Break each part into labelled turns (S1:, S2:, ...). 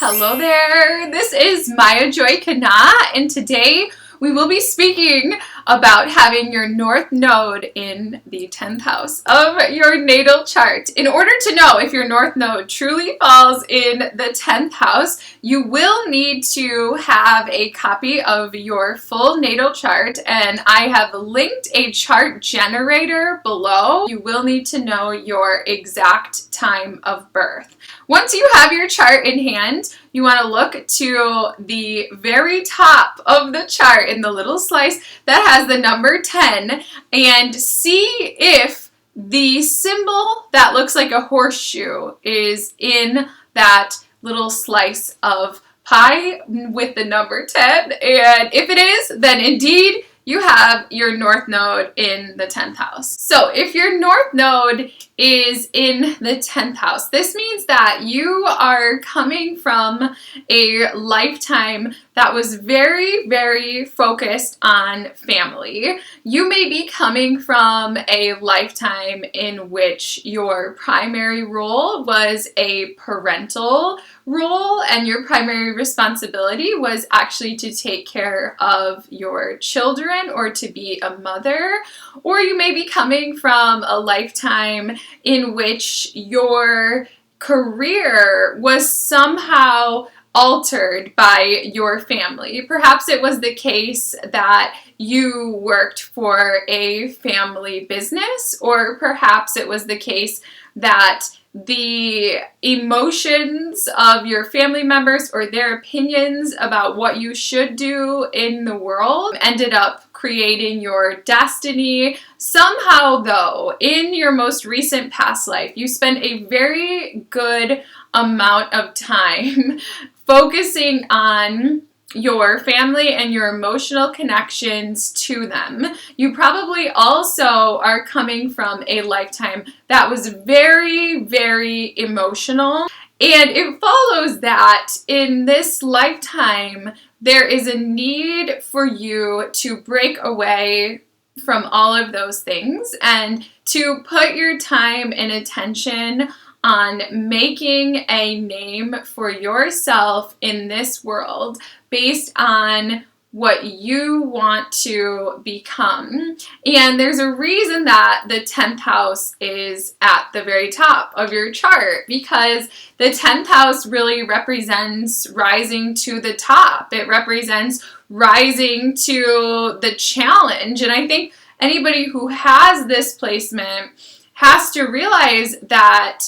S1: Hello there, this is Joy KahNah, and today we will be speaking about having your North Node in the 10th house of your natal chart. In order to know if your North Node truly falls in the 10th house, you will need to have a copy of your full natal chart, and I have linked a chart generator below. You will need to know your exact time of birth. Once you have your chart in hand, you want to look to the very top of the chart in the little slice that has the number 10 and see if the symbol that looks like a horseshoe is in that little slice of pie with the number 10. And if it is, then indeed you have your North Node in the 10th house. So if your North Node is in the 10th house, this means that you are coming from a lifetime that was very, very focused on family. You may be coming from a lifetime in which your primary role was a parental role and your primary responsibility was actually to take care of your children or to be a mother. Or you may be coming from a lifetime in which your career was somehow altered by your family. Perhaps it was the case that you worked for a family business, or perhaps it was the case that the emotions of your family members or their opinions about what you should do in the world ended up creating your destiny. Somehow, though, in your most recent past life, you spent a very good amount of time focusing on your family and your emotional connections to them. You probably also are coming from a lifetime that was very, very emotional. And it follows that in this lifetime, there is a need for you to break away from all of those things and to put your time and attention on making a name for yourself in this world based on what you want to become. And there's a reason that the 10th house is at the very top of your chart, because the 10th house really represents rising to the top. It represents rising to the challenge. And I think anybody who has this placement has to realize that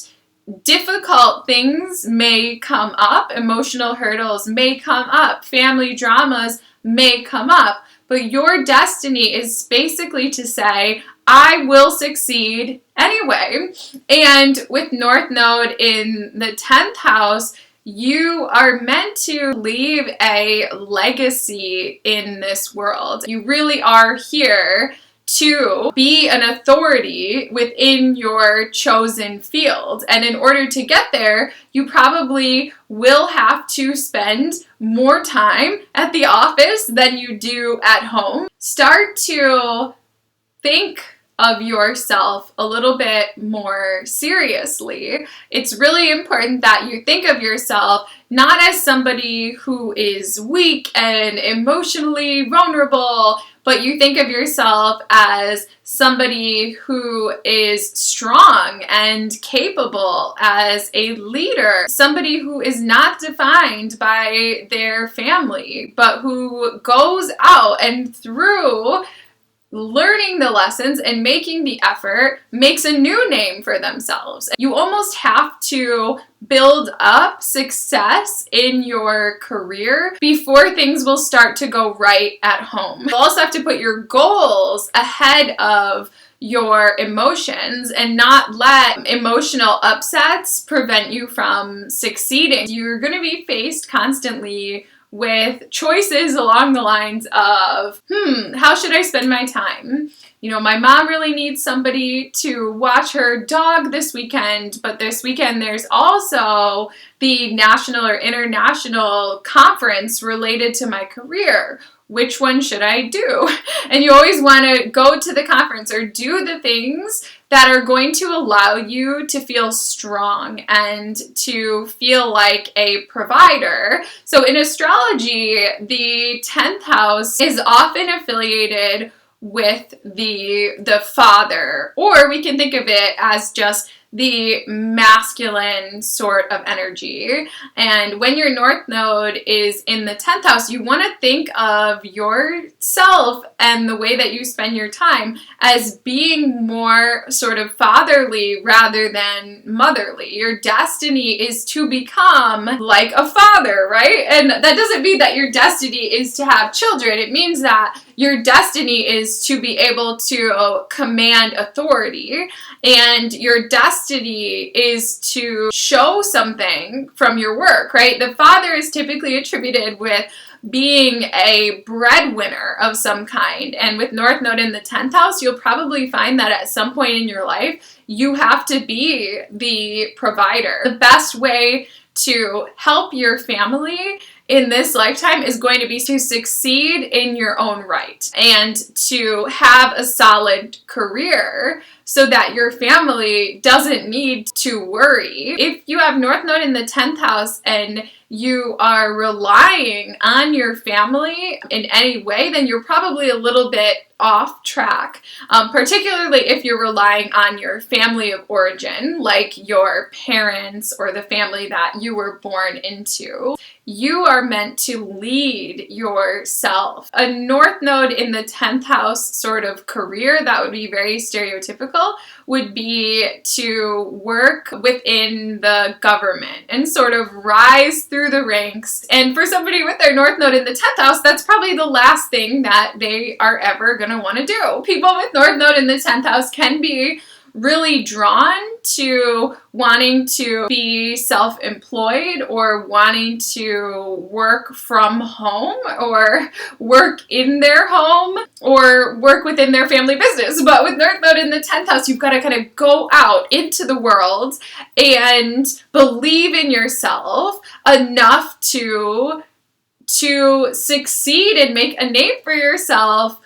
S1: difficult things may come up, emotional hurdles may come up, family dramas may come up, but your destiny is basically to say, I will succeed anyway. And with North Node in the 10th house, you are meant to leave a legacy in this world. You really are here to be an authority within your chosen field. And in order to get there, you probably will have to spend more time at the office than you do at home. Start to think of yourself a little bit more seriously. It's really important that you think of yourself not as somebody who is weak and emotionally vulnerable, but you think of yourself as somebody who is strong and capable as a leader, somebody who is not defined by their family, but who goes out and through learning the lessons and making the effort, makes a new name for themselves. You almost have to build up success in your career before things will start to go right at home. You also have to put your goals ahead of your emotions and not let emotional upsets prevent you from succeeding. You're going to be faced constantly with choices along the lines of, how should I spend my time? my mom really needs somebody to watch her dog this weekend, but this weekend there's also the national or international conference related to my career. Which one should I do? And you always want to go to the conference or do the things that are going to allow you to feel strong and to feel like a provider. So in astrology, the 10th house is often affiliated with the father, or we can think of it as just the masculine sort of energy. And when your North Node is in the 10th house, you want to think of yourself and the way that you spend your time as being more sort of fatherly rather than motherly. Your destiny is to become like a father, right? And that doesn't mean that your destiny is to have children. It means that your destiny is to be able to command authority, and your destiny is to show something from your work, right? The father is typically attributed with being a breadwinner of some kind, and with North Node in the 10th house, you'll probably find that at some point in your life, you have to be the provider. The best way to help your family in this lifetime is going to be to succeed in your own right and to have a solid career so that your family doesn't need to worry. If you have North Node in the 10th house and you are relying on your family in any way, then you're probably a little bit off track, particularly if you're relying on your family of origin, like your parents or the family that you were born into. You are meant to lead yourself. A North Node in the 10th house sort of career that would be very stereotypical would be to work within the government and sort of rise through the ranks. And for somebody with their North Node in the 10th house, that's probably the last thing that they are ever going to want to do. People with North Node in the 10th house can be really drawn to wanting to be self-employed or wanting to work from home or work in their home or work within their family business. But with North Node in the 10th house, you've got to kind of go out into the world and believe in yourself enough to succeed and make a name for yourself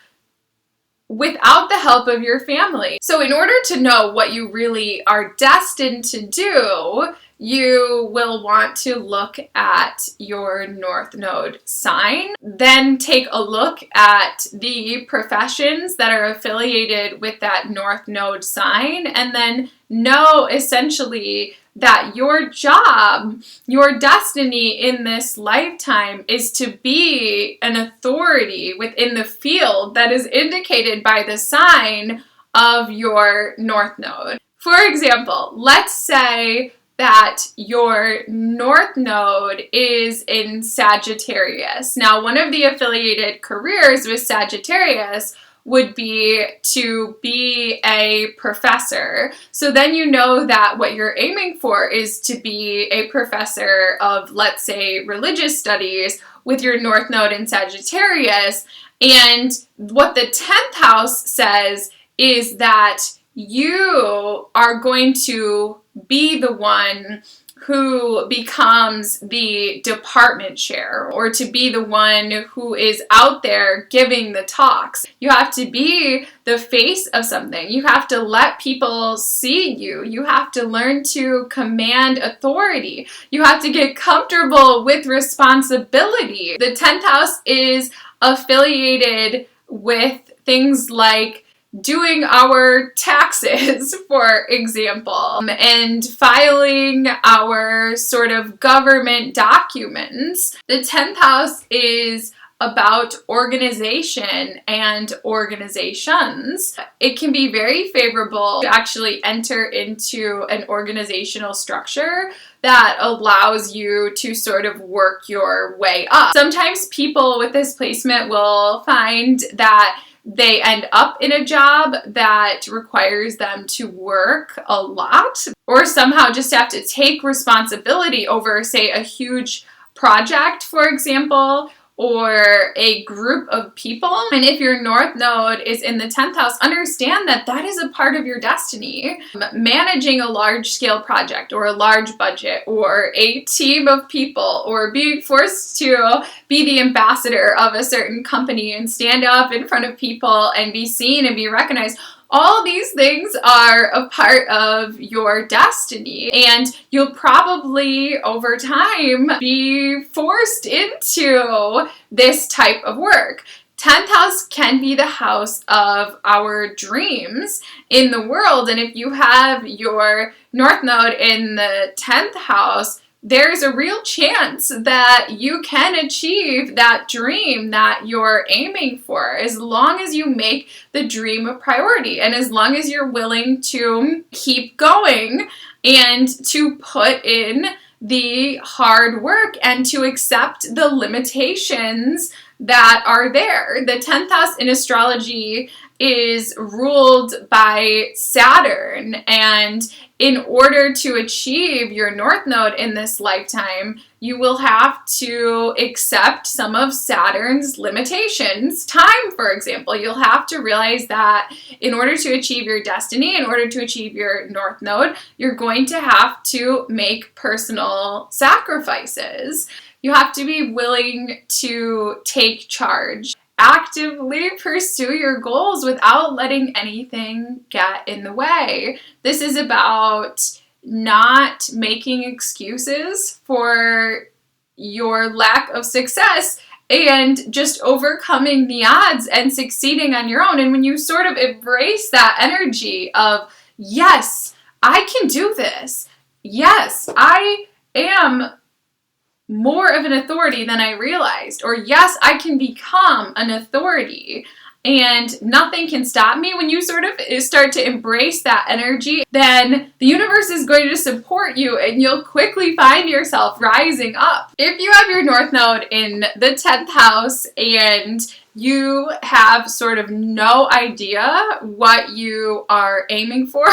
S1: without the help of your family. So in order to know what you really are destined to do, you will want to look at your North Node sign, then take a look at the professions that are affiliated with that North Node sign, and then know essentially that your job, your destiny in this lifetime is to be an authority within the field that is indicated by the sign of your North Node. For example, let's say that your North Node is in Sagittarius. Now, one of the affiliated careers with Sagittarius would be to be a professor. So then you know that what you're aiming for is to be a professor of, let's say, religious studies with your North Node in Sagittarius. And what the 10th house says is that you are going to be the one who becomes the department chair, or to be the one who is out there giving the talks. You have to be the face of something. You have to let people see you. You have to learn to command authority. You have to get comfortable with responsibility. The 10th house is affiliated with things like doing our taxes, for example, and filing our sort of government documents. The 10th house is about organization and organizations. It can be very favorable to actually enter into an organizational structure that allows you to sort of work your way up. Sometimes people with this placement will find that they end up in a job that requires them to work a lot, or somehow just have to take responsibility over, say, a huge project, for example, or a group of people. And if your North Node is in the 10th house, understand that that is a part of your destiny. Managing a large-scale project or a large budget or a team of people or being forced to be the ambassador of a certain company and stand up in front of people and be seen and be recognized. All these things are a part of your destiny, and you'll probably over time be forced into this type of work. 10th house can be the house of our dreams in the world, and if you have your North Node in the 10th house, there's a real chance that you can achieve that dream that you're aiming for, as long as you make the dream a priority and as long as you're willing to keep going and to put in the hard work and to accept the limitations that are there. The 10th house in astrology is ruled by Saturn, and in order to achieve your North Node in this lifetime, you will have to accept some of Saturn's limitations. Time, for example, you'll have to realize that in order to achieve your destiny, in order to achieve your North Node, you're going to have to make personal sacrifices. You have to be willing to take charge. Actively pursue your goals without letting anything get in the way. This is about not making excuses for your lack of success and just overcoming the odds and succeeding on your own. And when you sort of embrace that energy of, yes, I can do this. Yes, I am more of an authority than I realized, or yes, I can become an authority and nothing can stop me. When you sort of start to embrace that energy, then the universe is going to support you and you'll quickly find yourself rising up. If you have your North Node in the 10th house and you have sort of no idea what you are aiming for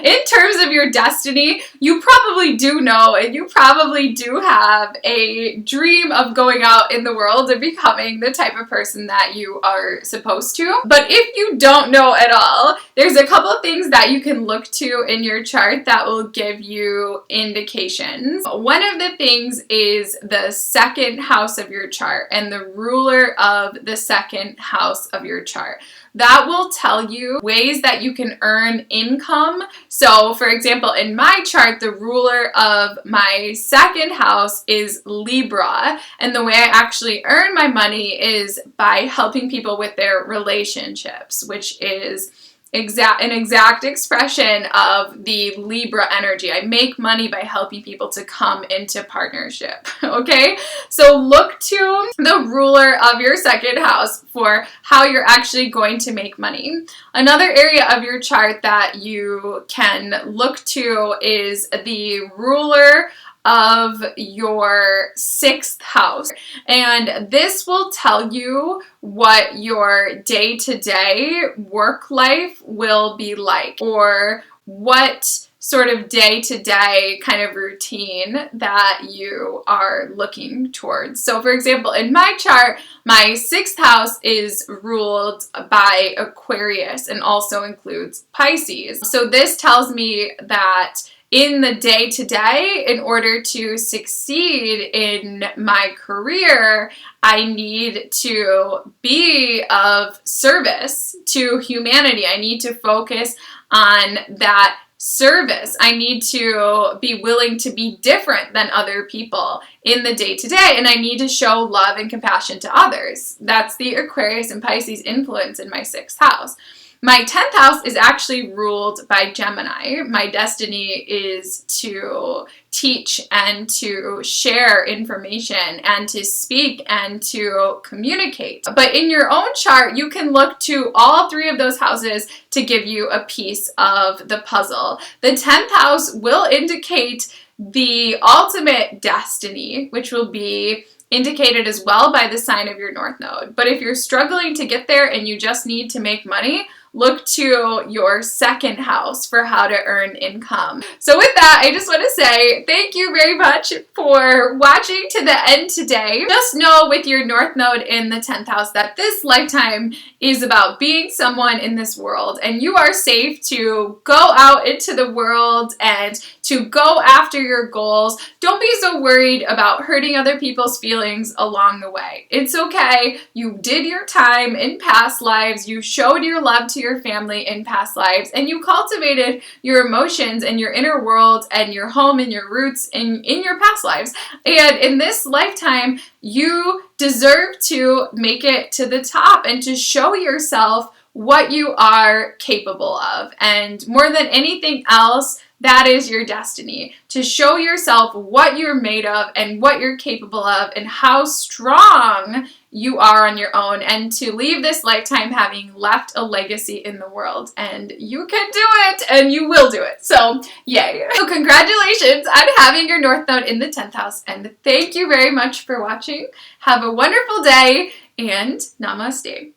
S1: in terms of your destiny, you probably do know, and you probably do have a dream of going out in the world and becoming the type of person that you are supposed to. But if you don't know at all, there's a couple of things that you can look to in your chart that will give you indications. One of the things is the second house of your chart and the ruler of the second house of your chart. That will tell you ways that you can earn income. So, for example, in my chart, the ruler of my second house is Libra, and the way I actually earn my money is by helping people with their relationships, which is an exact expression of the Libra energy. I make money by helping people to come into partnership, okay? So look to the ruler of your second house for how you're actually going to make money. Another area of your chart that you can look to is the ruler of your 6th house, and this will tell you what your day-to-day work life will be like, or what sort of day-to-day kind of routine that you are looking towards. So for example, in my chart, my 6th house is ruled by Aquarius and also includes Pisces. So this tells me that in the day-to-day, in order to succeed in my career, I need to be of service to humanity. I need to focus on that service. I need to be willing to be different than other people in the day-to-day, and I need to show love and compassion to others. That's the Aquarius and Pisces influence in my 6th house. My 10th house is actually ruled by Gemini. My destiny is to teach and to share information and to speak and to communicate. But in your own chart, you can look to all 3 of those houses to give you a piece of the puzzle. The 10th house will indicate the ultimate destiny, which will be indicated as well by the sign of your North Node. But if you're struggling to get there and you just need to make money, look to your second house for how to earn income. So with that, I just want to say thank you very much for watching to the end today. Just know with your North Node in the 10th house that this lifetime is about being someone in this world, and you are safe to go out into the world and to go after your goals. Don't be so worried about hurting other people's feelings along the way. It's okay. You did your time in past lives. You showed your love to your family in past lives, and you cultivated your emotions and your inner world and your home and your roots in your past lives. And in this lifetime, you deserve to make it to the top and to show yourself what you are capable of. And more than anything else, that is your destiny, to show yourself what you're made of and what you're capable of and how strong you are on your own, and to leave this lifetime having left a legacy in the world. And you can do it, and you will do it. So yay. So congratulations on having your North Node in the 10th house, and thank you very much for watching. Have a wonderful day, and namaste.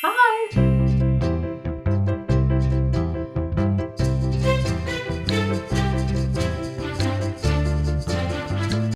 S1: Bye.